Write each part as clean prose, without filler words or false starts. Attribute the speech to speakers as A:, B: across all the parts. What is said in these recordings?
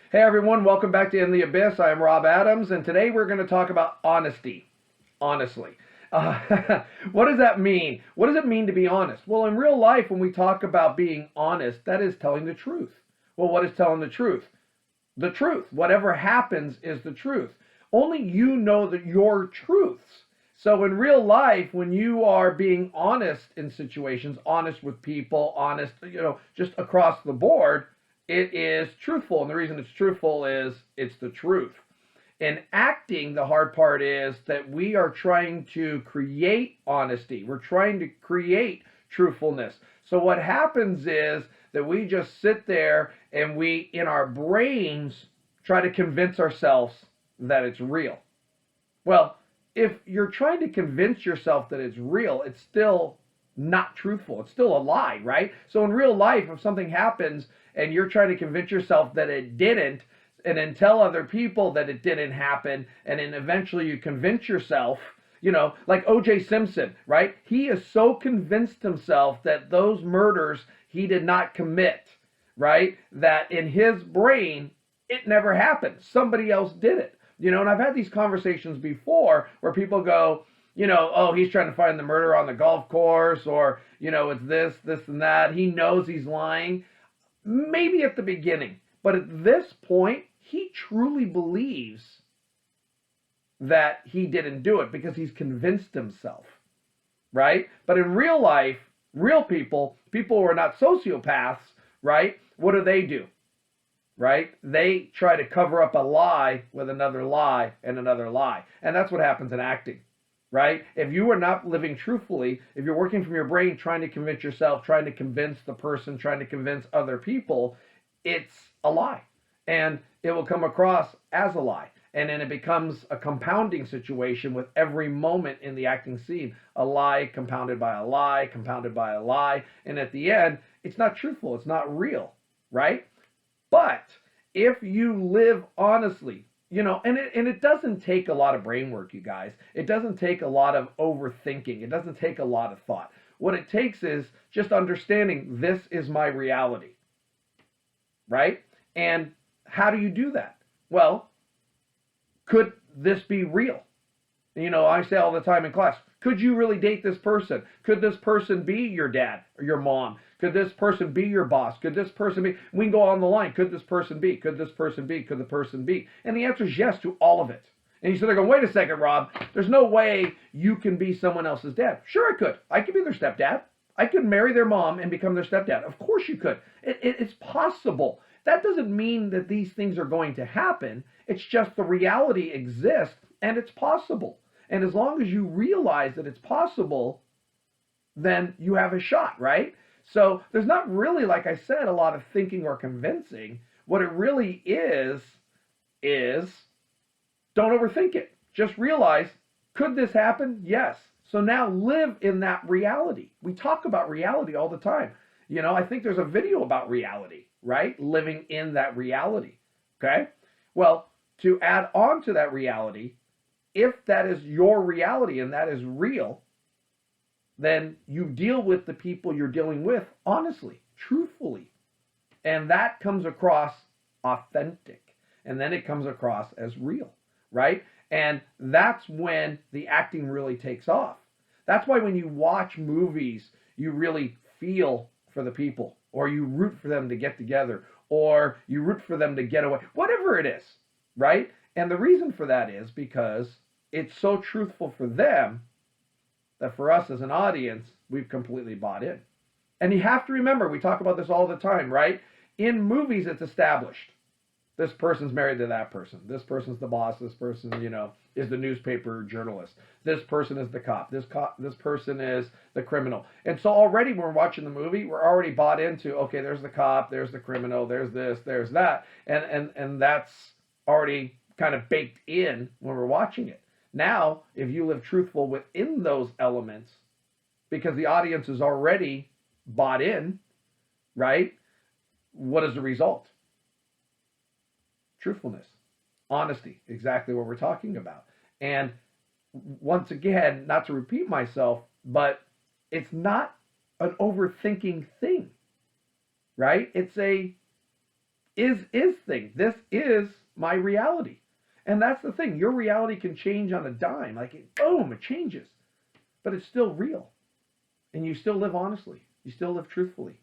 A: Hey everyone, welcome back to In the Abyss. I am Rob Adams, and today we're going to talk about honesty. Honestly. What does that mean? What does it mean to be honest? Well, in real life, when we talk about being honest, that is telling the truth. Well, what is telling the truth? The truth. Whatever happens is the truth. Only you know that your truths. So in real life, when you are being honest in situations, honest with people, honest, just across the board, it is truthful. And the reason it's truthful is it's the truth. In acting, the hard part is that we are trying to create honesty. We're trying to create truthfulness. So what happens is that we just sit there and we, in our brains, try to convince ourselves that it's real. Well, if you're trying to convince yourself that it's real, it's still not truthful. It's still a lie, right? So in real life, if something happens and you're trying to convince yourself that it didn't, and then tell other people that it didn't happen, and then eventually you convince yourself, like O.J. Simpson, right? He is so convinced himself that those murders he did not commit, right? That in his brain, it never happened. Somebody else did it. And I've had these conversations before where people go, oh, he's trying to find the murderer on the golf course, or, it's this, and that. He knows he's lying. Maybe at the beginning. But at this point, he truly believes that he didn't do it because he's convinced himself, right? But in real life, real people who are not sociopaths, right? What do? Right? They try to cover up a lie with another lie and another lie. And that's what happens in acting, right? If you are not living truthfully, if you're working from your brain trying to convince yourself, trying to convince the person, trying to convince other people, it's a lie. And it will come across as a lie. And then it becomes a compounding situation with every moment in the acting scene. A lie compounded by a lie, compounded by a lie. And at the end, it's not truthful. It's not real, right? But if you live honestly, and it doesn't take a lot of brain work, you guys. It doesn't take a lot of overthinking. It doesn't take a lot of thought. What it takes is just understanding this is my reality, right? And how do you do that? Well, could this be real? I say all the time in class, could you really date this person? Could this person be your dad or your mom? Could this person be your boss? Could this person be? We can go on the line. Could this person be? Could this person be? Could the person be? And the answer is yes to all of it. And you sit there going, wait a second, Rob. There's no way you can be someone else's dad. Sure, I could. I could be their stepdad. I could marry their mom and become their stepdad. Of course you could. It's possible. That doesn't mean that these things are going to happen. It's just the reality exists and it's possible. And as long as you realize that it's possible, then you have a shot, right? So there's not really, like I said, a lot of thinking or convincing. What it really is don't overthink it. Just realize, could this happen? Yes. So now live in that reality. We talk about reality all the time. I think there's a video about reality, right? Living in that reality, okay? Well, to add on to that reality, if that is your reality and that is real, then you deal with the people you're dealing with honestly, truthfully. And that comes across authentic. And then it comes across as real, right? And that's when the acting really takes off. That's why when you watch movies, you really feel for the people, or you root for them to get together, or you root for them to get away, whatever it is, right? And the reason for that is because it's so truthful for them that for us as an audience, we've completely bought in. And you have to remember, we talk about this all the time, right? In movies, it's established. This person's married to that person. This person's the boss. This person, is the newspaper journalist. This person is the cop. This person is the criminal. And so already when we're watching the movie, we're already bought into, okay, there's the cop, there's the criminal, there's this, there's that. And that's already kind of baked in when we're watching it. Now, if you live truthful within those elements, because the audience is already bought in, right? What is the result? Truthfulness, honesty, exactly what we're talking about. And once again, not to repeat myself, but it's not an overthinking thing, right? It's a is thing. This is my reality. And that's the thing. Your reality can change on a dime. Like, boom, it changes. But it's still real. And you still live honestly. You still live truthfully,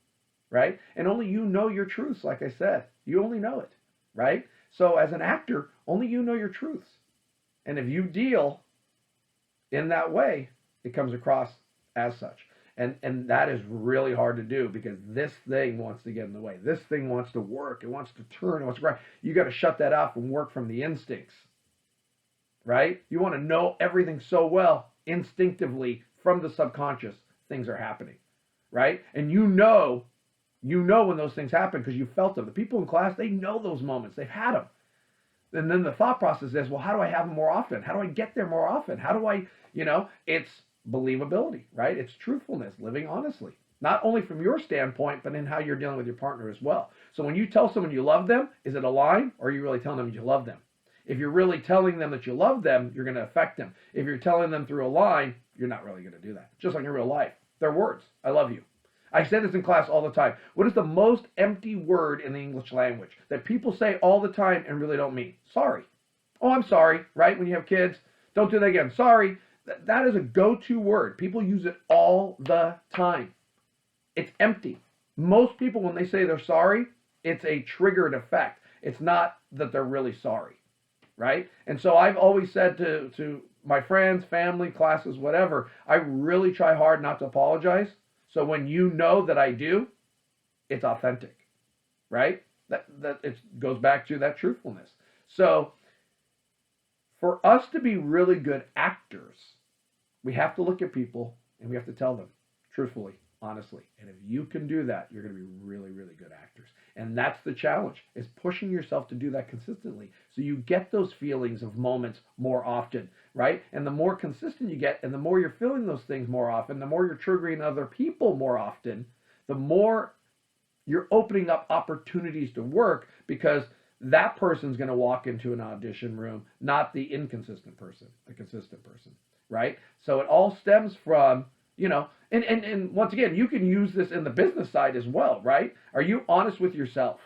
A: right? And only you know your truths, like I said. You only know it, right? So as an actor, only you know your truths. And if you deal in that way, it comes across as such. And that is really hard to do because this thing wants to get in the way. This thing wants to work. It wants to turn. It wants to grind. You got to shut that off and work from the instincts, right? You want to know everything so well instinctively from the subconscious. Things are happening, right? And you know when those things happen because you felt them. The people in class, they know those moments. They've had them. And then the thought process is, well, how do I have them more often? How do I get there more often? How do I, it's believability, right? It's truthfulness, living honestly, not only from your standpoint, but in how you're dealing with your partner as well. So when you tell someone you love them, is it a lie or are you really telling them you love them? If you're really telling them that you love them, you're going to affect them. If you're telling them through a lie, you're not really going to do that. Just like in real life. They're words. I love you. I say this in class all the time. What is the most empty word in the English language that people say all the time and really don't mean? Sorry. Oh, I'm sorry, right? When you have kids, don't do that again. Sorry. That is a go-to word. People use it all the time. It's empty. Most people, when they say they're sorry, it's a triggered effect. It's not that they're really sorry, right? And so I've always said to my friends, family, classes, whatever, I really try hard not to apologize. So when you know that I do, it's authentic, right? That it goes back to that truthfulness. So for us to be really good actors, we have to look at people and we have to tell them truthfully, honestly. And if you can do that, you're going to be really, really good actors. And that's the challenge, is pushing yourself to do that consistently. So you get those feelings of moments more often, right? And the more consistent you get and the more you're feeling those things more often, the more you're triggering other people more often, the more you're opening up opportunities to work because that person's going to walk into an audition room, not the inconsistent person, the consistent person, right? So it all stems from, and once again, you can use this in the business side as well, right? Are you honest with yourself,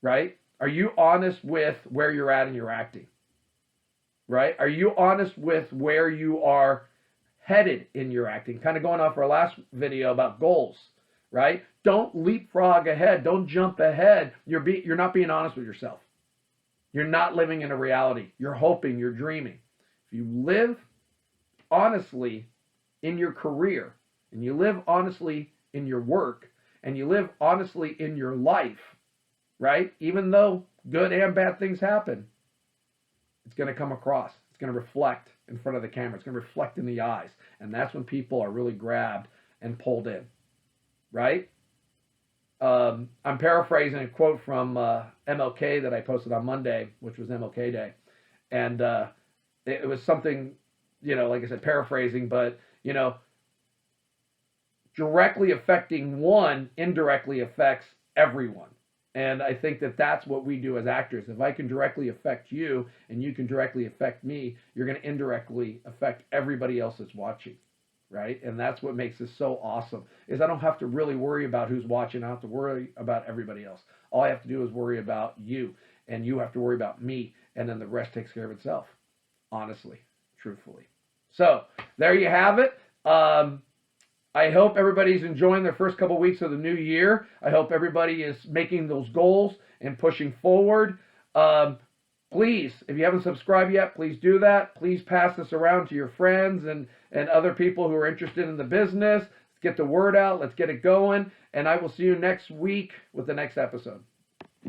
A: right? Are you honest with where you're at in your acting, right? Are you honest with where you are headed in your acting? Kind of going off our last video about goals, right? Don't leapfrog ahead. Don't jump ahead. You're not being honest with yourself. You're not living in a reality. You're hoping, you're dreaming. If you live honestly in your career, and you live honestly in your work, and you live honestly in your life, right? Even though good and bad things happen, it's going to come across. It's going to reflect in front of the camera. It's going to reflect in the eyes. And that's when people are really grabbed and pulled in, right? I'm paraphrasing a quote from MLK that I posted on Monday, which was MLK Day. And it was something, like I said, paraphrasing, but, directly affecting one indirectly affects everyone. And I think that that's what we do as actors. If I can directly affect you and you can directly affect me, you're going to indirectly affect everybody else that's watching, right? And that's what makes this so awesome, is I don't have to really worry about who's watching. I don't have to worry about everybody else. All I have to do is worry about you, and you have to worry about me, and then the rest takes care of itself, honestly, truthfully. So there you have it. I hope everybody's enjoying their first couple weeks of the new year. I hope everybody is making those goals and pushing forward. Please, if you haven't subscribed yet, please do that. Please pass this around to your friends and other people who are interested in the business. Let's get the word out. Let's get it going. And I will see you next week with the next episode.